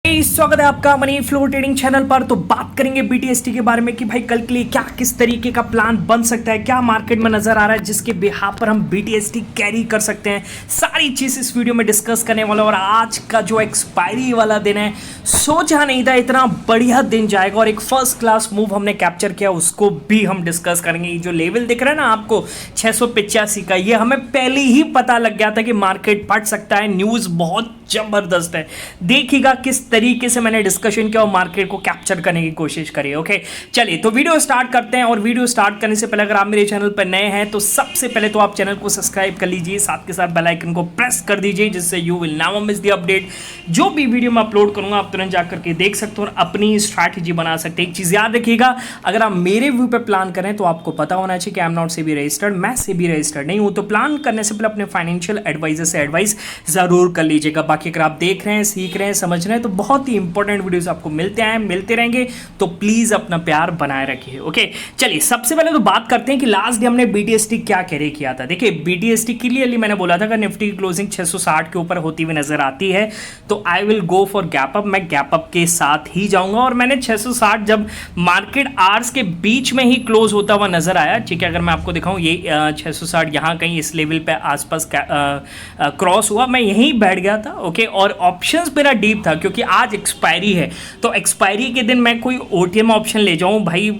स्वागत है आपका मनी फ्लो ट्रेडिंग चैनल पर। तो बात करेंगे बीटीएसटी के बारे में कि भाई कल के लिए क्या किस तरीके का प्लान बन सकता है, क्या मार्केट में नजर आ रहा है जिसके बिहाफ पर हम बीटीएसटी कैरी कर सकते हैं। सारी चीज इस वीडियो में डिस्कस करने वाला। और आज का जो एक्सपायरी वाला दिन है, सोचा नहीं था इतना बढ़िया दिन जाएगा और एक फर्स्ट क्लास मूव हमने कैप्चर किया, उसको भी हम डिस्कस करेंगे। ये जो लेवल दिख रहा है ना आपको 685 का, ये हमें पहले ही पता लग गया था कि मार्केट फट सकता है। न्यूज बहुत जबरदस्त है, देखिएगा किस तरीके से मैंने डिस्कशन किया और मार्केट को कैप्चर करने की कोशिश करी। ओके चलिए तो वीडियो स्टार्ट करते हैं। और वीडियो स्टार्ट करने से पहले अगर आप मेरे चैनल पर नए हैं तो सबसे पहले तो आप चैनल को सब्सक्राइब कर लीजिए, साथ के साथ बेल आइकन को प्रेस कर दीजिए जिससे you will never miss the update. जो भी वीडियो मैं अपलोड करूंगा आप तुरंत जाकर के देख सकते हो और अपनी स्ट्रैटेजी बना सकते हैं। एक चीज याद रखिएगा, अगर आप मेरे व्यू पे प्लान करें तो आपको पता होना चाहिए कि I am not SEBI registered, मैं सेबी रजिस्टर्ड नहीं हूं। तो प्लान करने से पहले अपने फाइनेंशियल एडवाइजर से एडवाइस जरूर कर लीजिएगा। बाकी अगर आप देख रहे हैं, सीख रहे हैं, समझ रहे हैं तो बहुत ही इंपॉर्टेंट वीडियोस आपको मिलते रहेंगे, तो प्लीज अपना प्यार बनाए रखिए। ओके चलिए सबसे पहले तो बात करते हैं कि लास्ट डे हमने बीटीएसटी क्या कैरी किया था। देखिए बीटीएसटी क्लियरली मैंने बोला था कि निफ्टी की क्लोजिंग 660 के ऊपर होती हुई नजर आती है तो I will go for gap up, मैं गैप अप के साथ ही जाऊंगा। और मैंने 660 जब मार्केट आवर्स के बीच में ही क्लोज होता हुआ नजर आया, ठीक है, अगर मैं आपको दिखाऊं ये 660 यहां कहीं इस लेवल पे आसपास क्रॉस हुआ, मैं यहीं बैठ गया था। ओके और ऑप्शंस मेरा डीप था क्योंकि आज एक्सपायरी है, तो एक्सपायरी के दिन मैं कोई ओटीएम ऑप्शन ले जाऊं भाई,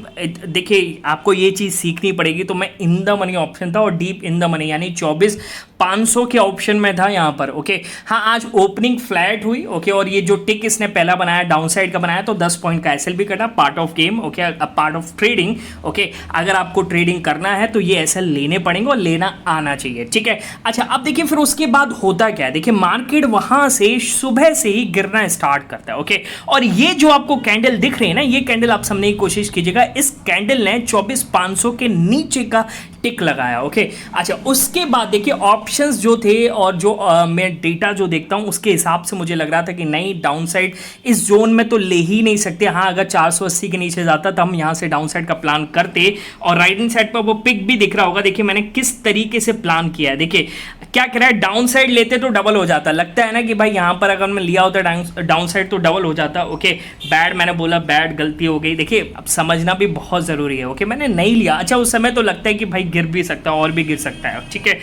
देखिए आपको ये चीज सीखनी पड़ेगी। तो मैं इन द मनी ऑप्शन था और डीप इन द मनी यानी 24,500 के ऑप्शन में था यहां पर। ओके हाँ आज ओपनिंग फ्लैट हुई। ओके और ये जो टिक इसने पहला बनाया डाउन साइड का बनाया तो 10 पॉइंट का एसएल भी कटा, part of game. Okay part of trading. Okay अगर आपको ट्रेडिंग करना है तो ये एसएल लेने पड़ेंगे और लेना आना चाहिए, ठीक है। अच्छा अब देखिए फिर उसके बाद होता क्या है, देखिए मार्केट वहां से सुबह से ही गिरना स्टार्ट करता है। ओके और ये जो आपको कैंडल दिख रही है ना, ये कैंडल आप समझने की कोशिश कीजिएगा। इस कैंडल ने 24,500 के नीचे का टिक लगाया। ओके अच्छा उसके बाद देखिए ऑप्शंस जो थे और जो मैं डेटा जो देखता हूं उसके हिसाब से मुझे लग रहा था कि नहीं डाउन साइड इस जोन में तो ले ही नहीं सकते। हाँ अगर 480 के नीचे जाता तो हम यहां से डाउन साइड का प्लान करते। और राइट हैंड साइड पर वो पिक भी दिख रहा होगा, देखिए मैंने किस तरीके से प्लान किया है। देखिए क्या कह रहा है, डाउन साइड लेते तो डबल हो जाता, लगता है ना कि भाई यहां पर अगर मैं लिया होता डाउन साइड तो डबल हो जाता। ओके बैड मैंने बोला, बैड गलती हो गई। देखिए अब समझना भी बहुत जरूरी है। ओके मैंने नहीं लिया। अच्छा उस समय तो लगता है कि भाई गिर भी सकता है और भी गिर सकता है, ठीक है,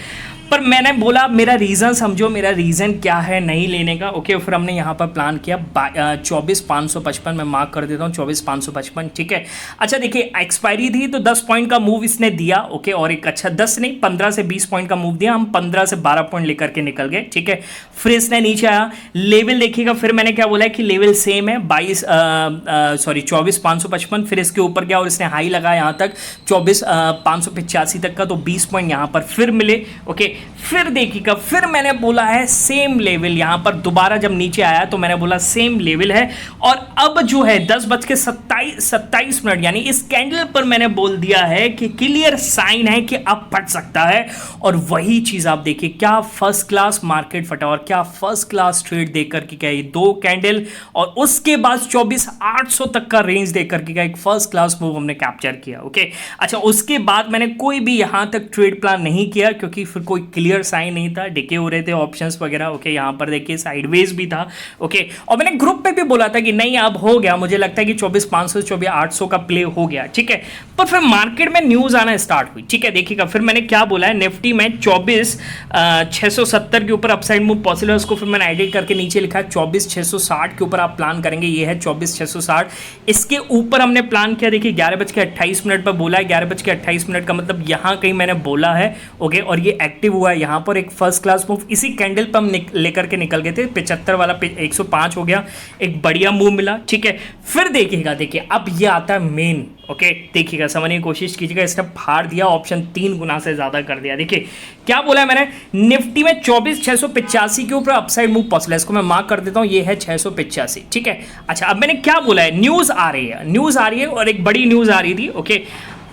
पर मैंने बोला मेरा रीजन समझो, मेरा रीजन क्या है नहीं लेने का। ओके फिर हमने यहाँ पर प्लान किया 24,555, मैं मार्क कर देता हूँ 24,555, ठीक है। अच्छा देखिए एक्सपायरी थी तो 10 पॉइंट का मूव इसने दिया। ओके और एक अच्छा 10 नहीं 15 से 20 पॉइंट का मूव दिया, हम 15 से 12 पॉइंट लेकर के निकल गए, ठीक है। फिर इसने नीचे आया, लेवल देखिएगा, फिर मैंने क्या बोला है कि लेवल सेम है 24,555, फिर इसके ऊपर गया और इसने हाई लगाया यहाँ तक 24,585 तक का, तो 20 पॉइंट यहाँ पर फिर मिले। ओके फिर देखिएगा, फिर मैंने बोला है सेम लेवल यहां पर दोबारा जब नीचे आया तो मैंने बोला सेम लेवल है। और अब जो है 10:27 यानी इस कैंडल पर मैंने बोल दिया है कि क्लियर साइन है कि अब फट सकता है। और वही चीज आप देखिए, क्या फर्स्ट क्लास मार्केट फटा और क्या फर्स्ट क्लास ट्रेड देकर के क्या ये दो कैंडल और उसके बाद 24,800 तक का रेंज देकर के क्या एक फर्स्ट क्लास मूव हमने कैप्चर किया। ओके अच्छा उसके बाद मैंने कोई भी यहां तक ट्रेड प्लान नहीं किया क्योंकि फिर कोई क्लियर साइन नहीं था, डिके हो रहे थे ऑप्शंस वगैरह। ओके यहां पर देखिए साइडवेज भी था। ओके और मैंने ग्रुप पे भी बोला था कि नहीं अब हो गया, मुझे लगता है कि 24,500 24,800 का प्ले हो गया, ठीक है। पर फिर मार्केट में न्यूज आना स्टार्ट हुई, ठीक है। देखिएगा फिर मैंने क्या बोला है, निफ्टी में 24,670 के ऊपर अपसाइड मूव पॉसिबल है, उसको फिर मैंने एडिट करके नीचे लिखा है 24,660 के ऊपर आप प्लान करेंगे, ये है 24,660। इसके ऊपर हमने प्लान किया, देखिए 11:28 पर बोला है, 11:28 का मतलब यहां कहीं मैंने बोला है। ओके और ये एक्टिव हुआ है यहां पर एक फर्स्ट क्लास मूव, इसी कैंडल पर हम लेकर के निकल गए थे, 75 वाला 105 हो गया, एक बढ़िया मूव मिला, ठीक है। फिर देखिएगा, देखिए अब ये आता है मेन। ओके देखिएगा समझने की कोशिश कीजिएगा, इसने फाड़ दिया ऑप्शन 3 गुना से ज्यादा कर दिया। देखिए क्या बोला है मैंने, निफ्टी में 24,685 के ऊपर अपसाइड मूव पॉसिबल है, इसको मैं मार्क कर देता हूं, ये है 685, ठीक है। अच्छा अब मैंने क्या बोला है, न्यूज आ रही है और एक बड़ी न्यूज आ रही थी। ओके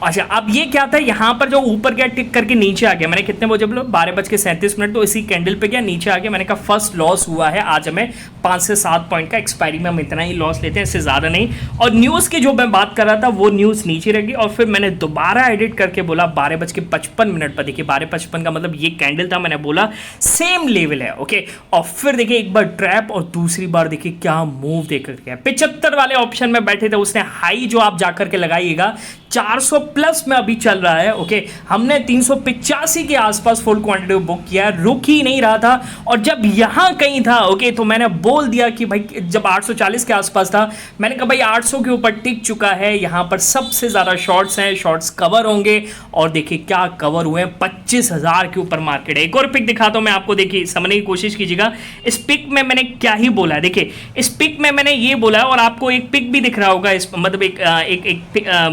अच्छा, अब ये क्या था, यहाँ पर जो ऊपर गया टिक करके नीचे आ गया, मैंने कितने बजे बोला 12:37, तो इसी कैंडल पे गया नीचे आ गया, मैंने कहा फर्स्ट लॉस हुआ है आज हमें 5 से 7 पॉइंट का, एक्सपायरी में हम इतना ही लॉस लेते हैं, इससे ज़्यादा नहीं। और न्यूज़ की जो मैं बात कर रहा था वो न्यूज़ नीचे रह गई, और फिर मैंने दोबारा एडिट करके बोला 12:55 पर, देखिए 12:55 का मतलब ये कैंडल था, मैंने बोला सेम लेवल है, ओके। और फिर देखिए एक बार ट्रैप, और दूसरी बार देखिए क्या मूव देकर गया, 75 वाले ऑप्शन में बैठे थे, उसने हाई जो आप जाकर के लगाइएगा 400 प्लस में अभी चल रहा है, ओके। हमने 385 के आसपास फुल क्वांटिटी बुक किया, रुक ही नहीं रहा था, और जब यहां कहीं था, ओके, तो मैंने बोल दिया कि भाई जब 840 के आसपास था, मैंने कहा भाई 800 के ऊपर टिक चुका है, यहां पर सबसे ज्यादा शॉर्ट्स हैं, शॉर्ट्स कवर होंगे, और देखिए क्या कवर हुए हैं, 25,000 के ऊपर मार्केट है। एक और पिक दिखाता हूं मैं आपको, देखिए समझने की कोशिश कीजिएगा। इस पिक में मैंने क्या ही बोला है, देखिए इस पिक में मैंने ये बोला है, और आपको एक पिक भी दिख रहा होगा, इस मतलब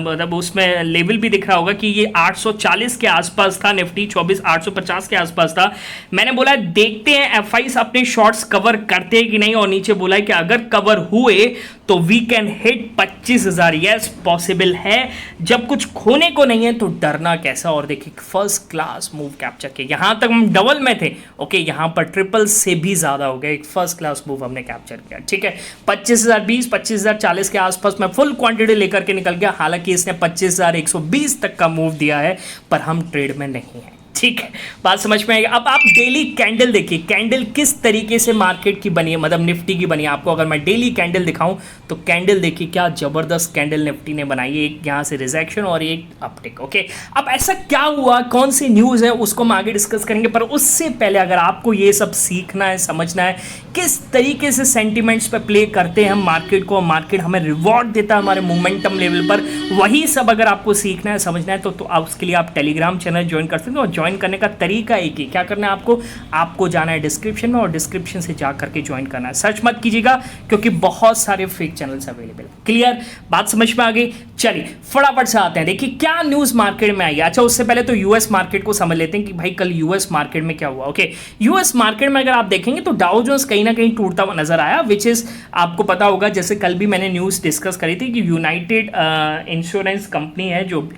मतलब उसमें लेवल भी दिख रहा होगा कि ये 840 के आसपास था, निफ्टी 24,850 के आसपास था। मैंने बोला देखते हैं एफआईस अपने शॉर्ट्स कवर करते हैं कि नहीं, और नीचे बोला है कि अगर कवर हुए तो we can hit 25,000। Yes, possible है, जब कुछ खोने को नहीं है तो डरना कैसा। और देखिए फर्स्ट क्लास मूव कैप्चर किया, यहां तक हम डबल में थे, ओके, यहां पर ट्रिपल से भी ज्यादा हो गया, एक फर्स्ट क्लास मूव हमने कैप्चर किया, ठीक है। 25,020, 25,040 के आसपास मैं फुल क्वांटिटी लेकर के निकल गया, हालांकि इसने 25,120 तक का मूव दिया है, पर हम ट्रेड में नहीं है, ठीक है, बात समझ में आएगी। अब आप डेली कैंडल देखिए, कैंडल किस तरीके से मार्केट की बनी है, मतलब निफ्टी की बनी है। आपको अगर मैं डेली कैंडल दिखाऊं तो कैंडल देखिए क्या जबरदस्त कैंडल निफ्टी ने बनाई है, एक यहां से रिजेक्शन और एक अपटिक, ओके। अब ऐसा क्या हुआ, कौन सी न्यूज़ है, उसको हम आगे डिस्कस करेंगे, पर उससे पहले अगर आपको ये सब सीखना है, समझना है किस तरीके से सेंटिमेंट्स पे प्ले करते हैं हम मार्केट को, मार्केट हमें रिवॉर्ड देता है हमारे मोमेंटम लेवल पर, वही सब अगर आपको सीखना है, समझना है, तो उसके लिए आप टेलीग्राम चैनल ज्वाइन कर सकते हो। और ज्वाइन करने का तरीका एक ही, क्या करना है आपको जाना है डिस्क्रिप्शन में, और डिस्क्रिप्शन से जा करके ज्वाइन करना है। सर्च मत कीजिएगा क्योंकि बहुत सारे फेक चैनल्स अवेलेबल है। क्लियर, बात समझ में आ गई। चलिए फटाफट से आते हैं, देखिए क्या न्यूज़ मार्केट में आई। अच्छा, उससे पहले तो यूएस मार्केट को समझ लेते हैं कि भाई कल यूएस मार्केट में क्या हुआ, ओके। यूएस मार्केट में अगर आप देखेंगे तो डाउ जोन्स कहीं ना कहीं टूटता हुआ नजर आया, विच इज आपको पता होगा, जैसे कल भी मैंने न्यूज़ डिस्कस करी थी कि यूनाइटेड इंश्योरेंस कंपनी है, जो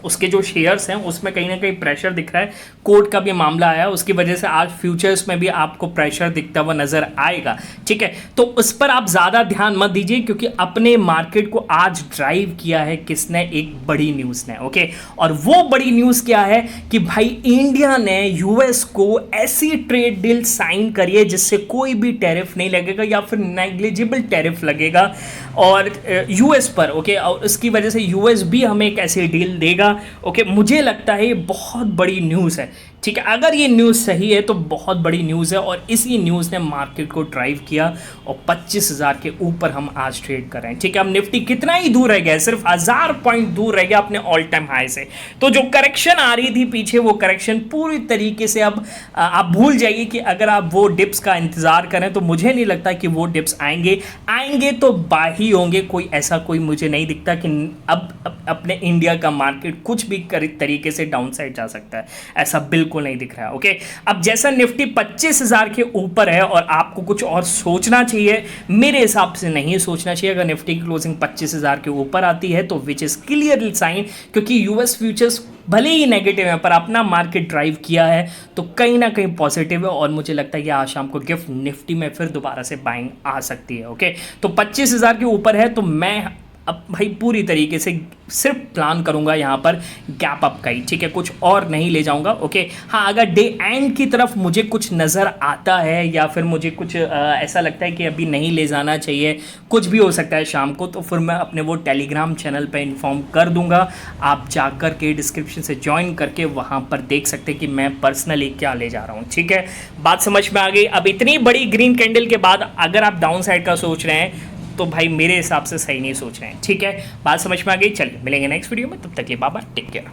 उसके जो शेयर्स हैं उसमें कहीं ना कहीं प्रेशर दिख रहा है, कोर्ट का भी मामला आया, उसकी वजह से आज फ्यूचर्स में भी आपको प्रेशर दिखता हुआ नजर आएगा, ठीक है। तो उस पर आप ज़्यादा ध्यान मत दीजिए, क्योंकि अपने मार्केट को आज ड्राइव किया है किसने, एक बड़ी न्यूज़ ने, ओके। और वो बड़ी न्यूज़ क्या है कि भाई इंडिया ने यूएस को ऐसी ट्रेड डील साइन करी है जिससे कोई भी टैरिफ नहीं लगेगा या फिर नेग्लिजिबल टैरिफ लगेगा और यूएस पर, ओके। और उसकी वजह से यूएस भी हमें एक ऐसी डील देगा, ओके। मुझे लगता है ये बहुत बड़ी न्यूज़ है, ठीक है। अगर ये न्यूज़ सही है तो बहुत बड़ी न्यूज़ है, और इसी न्यूज़ ने मार्केट को ड्राइव किया और 25,000 के ऊपर हम आज ट्रेड कर रहे हैं, ठीक है। अब निफ्टी कितना ही दूर रह गया है, सिर्फ 1000 पॉइंट दूर रह गया अपने ऑल टाइम हाई से। तो जो करेक्शन आ रही थी पीछे, वो करेक्शन पूरी तरीके से अब आप भूल जाइए कि अगर आप वो डिप्स का इंतजार करें, तो मुझे नहीं लगता कि वो डिप्स आएंगे तो बाही होंगे, कोई मुझे नहीं दिखता कि अब अपने इंडिया का मार्केट कुछ भी तरीके से डाउन साइड जा सकता है, ऐसा बिल्कुल नहीं दिख रहा है, ओके। अब जैसा निफ्टी 25,000 के ऊपर है और आपको कुछ और सोचना चाहिए, मेरे हिसाब से नहीं सोचना चाहिए। अगर निफ्टी की क्लोजिंग 25,000 के ऊपर आती है तो विच इज क्लियरली साइन, क्योंकि यूएस फ्यूचर्स भले ही नेगेटिव है पर अपना मार्केट ड्राइव किया है तो कहीं ना कहीं पॉजिटिव है, और मुझे लगता है कि आज शाम को गिफ्ट निफ्टी में फिर दोबारा से बाइंग आ सकती है, ओके। तो 25,000 के ऊपर है तो मैं अब भाई पूरी तरीके से सिर्फ प्लान करूंगा यहाँ पर गैप अप का ही, ठीक है, कुछ और नहीं ले जाऊंगा, ओके। हाँ, अगर डे एंड की तरफ मुझे कुछ नज़र आता है या फिर मुझे कुछ ऐसा लगता है कि अभी नहीं ले जाना चाहिए, कुछ भी हो सकता है शाम को, तो फिर मैं अपने वो टेलीग्राम चैनल पे इन्फॉर्म कर दूंगा। आप जाकर के डिस्क्रिप्शन से ज्वाइन करके वहाँ पर देख सकते हैं कि मैं पर्सनली क्या ले जा रहा हूँ, ठीक है। बात समझ में आ गई। अब इतनी बड़ी ग्रीन कैंडल के बाद अगर आप डाउन साइड का सोच रहे हैं तो भाई मेरे हिसाब से सही नहीं सोच रहे हैं, ठीक है। बात समझ में आ गई। चलिए मिलेंगे नेक्स्ट वीडियो में, तब तक के बाय बाय, टेक केयर।